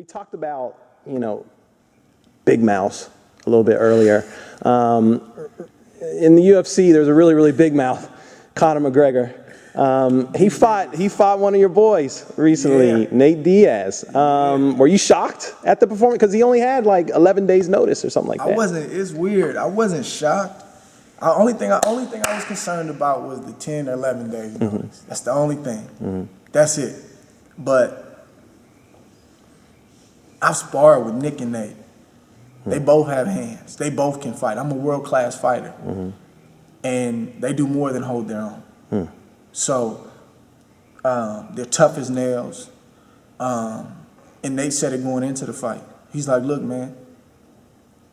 We talked about, big mouths a little bit earlier. In the UFC, there's a really, really big mouth, Conor McGregor. He fought one of your boys recently, Nate Diaz. Were you shocked at the performance? Because he only had like 11 days notice or something like that. I wasn't. It's weird. I wasn't shocked. The only thing I was concerned about was the 10 or 11 days notice. That's the only thing. That's it. But I've sparred with Nick and Nate. They both have hands. They both can fight. I'm a world-class fighter. And they do more than hold their own. So they're tough as nails. And Nate said it going into the fight. He's like, look, man,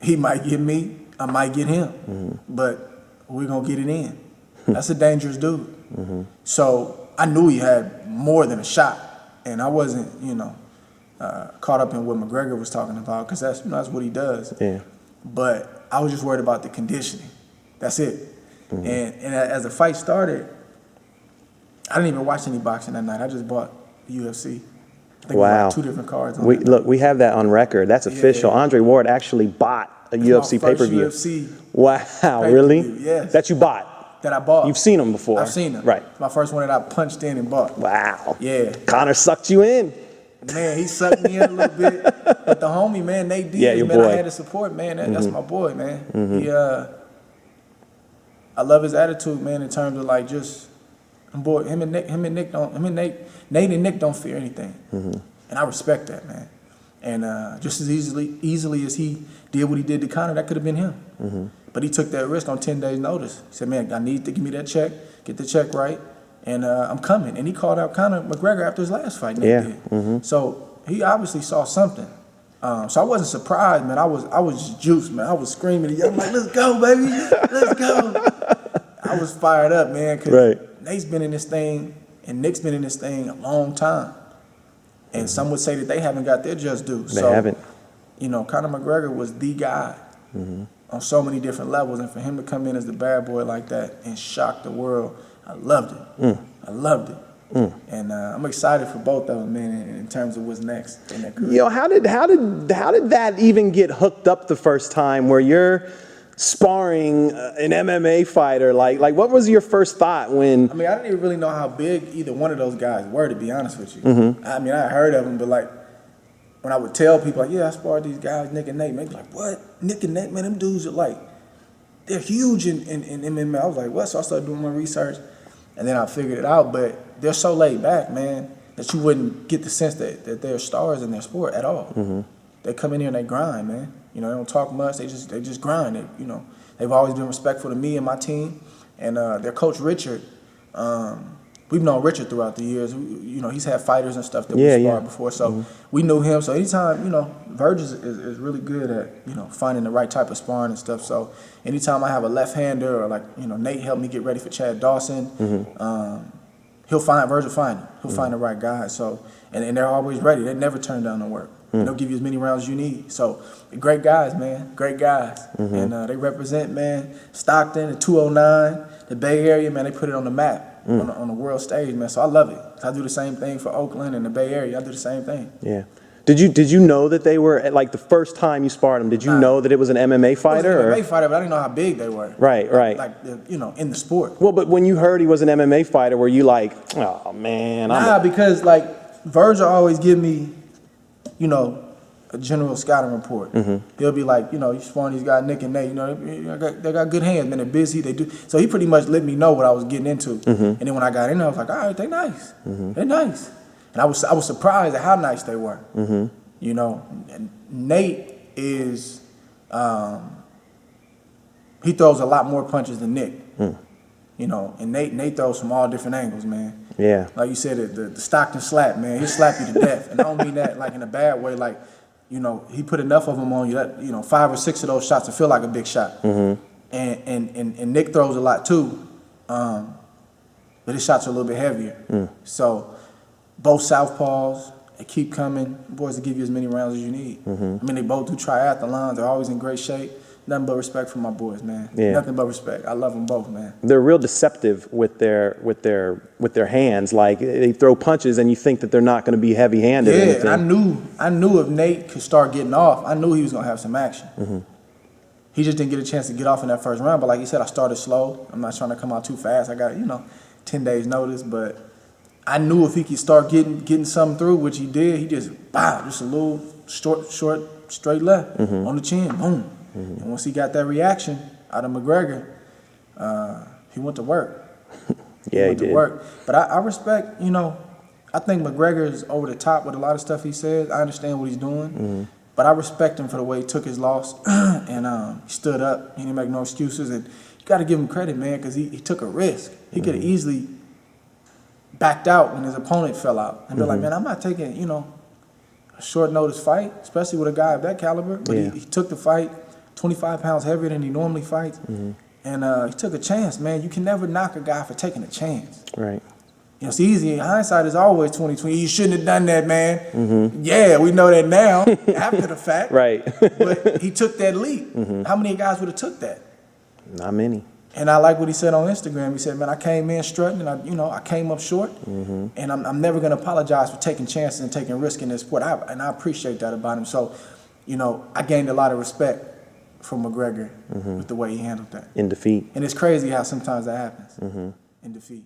he might get me, I might get him. But we're going to get it in. That's a dangerous dude. So I knew he had more than a shot. And I wasn't, caught up in what McGregor was talking about, because that's what he does. But I was just worried about the conditioning. That's it. And as the fight started, I didn't even watch any boxing that night. I just bought the UFC. I think we bought 2 different cards. Look, we have that on record. That's official. Andre Ward actually bought a UFC pay-per-view. UFC wow, really? Yes. That you bought? That I bought. You've seen them before? I've seen them. Right. My first one that I punched in and bought. Wow. Yeah. Connor sucked you in. Man, he sucked me in a little bit. But the homie, man, Nate Diaz, man, I had to support, man. That's my boy, man. He, I love his attitude, man, in terms of like just, boy, Nate and Nick don't fear anything. And I respect that, man. And just as easily as he did what he did to Conor, that could have been him. But he took that risk on 10 days notice. He said, man, I need to give me that check, get the check right. And I'm coming. And he called out Conor McGregor after his last fight. So he obviously saw something. So I wasn't surprised, man. I was just juiced, man. I was screaming. I'm like, let's go, baby. Let's go. I was fired up, man, because Nate's been in this thing and Nick's been in this thing a long time. And some would say that they haven't got their just due. They haven't. Conor McGregor was the guy on so many different levels. And for him to come in as the bad boy like that and shock the world, I loved it. I loved it. And I'm excited for both of them, man, in terms of what's next in their career. How did that even get hooked up the first time where you're sparring an MMA fighter? Like what was your first thought when? I mean, I didn't even really know how big either one of those guys were, to be honest with you. I mean, I heard of them, but like when I would tell people, like, yeah, I sparred these guys, Nick and Nate, they'd be like, what? Nick and Nate, man, them dudes are like, they're huge in MMA. I was like, what? So I started doing my research. And then I figured it out, but they're so laid back, man, that you wouldn't get the sense that they're stars in their sport at all. They come in here and they grind, man. They don't talk much. They just grind. They've always been respectful to me and my team. And their coach Richard, we've known Richard throughout the years. He's had fighters and stuff that we sparred before, so we knew him. So anytime, Verge is really good at finding the right type of sparring and stuff. So anytime I have a left-hander, or like Nate helped me get ready for Chad Dawson, Verge will find him. He'll find the right guy. So and they're always ready. They never turn down the work. They'll give you as many rounds as you need. So great guys, man, great guys, and they represent, man, Stockton, the 209, the Bay Area, man. They put it on the map. On the world stage, man. So I love it. I do the same thing for Oakland and the Bay Area. I do the same thing. Yeah. Did you know that they were, like, the first time you sparred them? Did you know that it was an MMA fighter? It was an MMA fighter, but I didn't know how big they were. Right. Like in the sport. Well, but when you heard he was an MMA fighter, were you like, oh man? Because like Verge will always give me, a general scouting report. He'll be like, you sparring these guys, Nick and Nate, they got good hands, man, they're busy, they do. So he pretty much let me know what I was getting into. And then when I got in there, I was like, all right, they nice. They're nice. And I was surprised at how nice they were. And Nate is, he throws a lot more punches than Nick. And Nate throws from all different angles, man. Yeah. Like you said, the Stockton slap, man, he'll slap you to death. And I don't mean that like in a bad way, like, he put enough of them on you that, 5 or 6 of those shots to feel like a big shot. And Nick throws a lot too, but his shots are a little bit heavier. So both southpaws, they keep coming. Boys will give you as many rounds as you need. I mean, they both do triathlons. They're always in great shape. Nothing but respect for my boys, man. Yeah. Nothing but respect. I love them both, man. They're real deceptive with their hands. Like they throw punches, and you think that they're not going to be heavy-handed. Yeah, or anything. and I knew if Nate could start getting off, I knew he was gonna have some action. He just didn't get a chance to get off in that first round. But like you said, I started slow. I'm not trying to come out too fast. I got 10 days notice, but I knew if he could start getting something through, which he did. He just just a little short straight left on the chin, boom. And once he got that reaction out of McGregor, he went to work. He went did. to work. But I respect, I think McGregor is over the top with a lot of stuff he says. I understand what he's doing. But I respect him for the way he took his loss and he stood up. He didn't make no excuses. And you got to give him credit, man, because he took a risk. He could have easily backed out when his opponent fell out and be like, man, I'm not taking, a short notice fight, especially with a guy of that caliber. But he took the fight 25 pounds heavier than he normally fights. And he took a chance, man. You can never knock a guy for taking a chance. Right. It's easy. Hindsight is always 20/20. You shouldn't have done that, man. Yeah, we know that now after the fact. Right. But he took that leap. How many guys would have took that? Not many. And I like what he said on Instagram. He said, man, I came in strutting and I came up short. And I'm never going to apologize for taking chances and taking risk in this sport. And I appreciate that about him. So, I gained a lot of respect from McGregor with the way he handled that. In defeat. And it's crazy how sometimes that happens in defeat.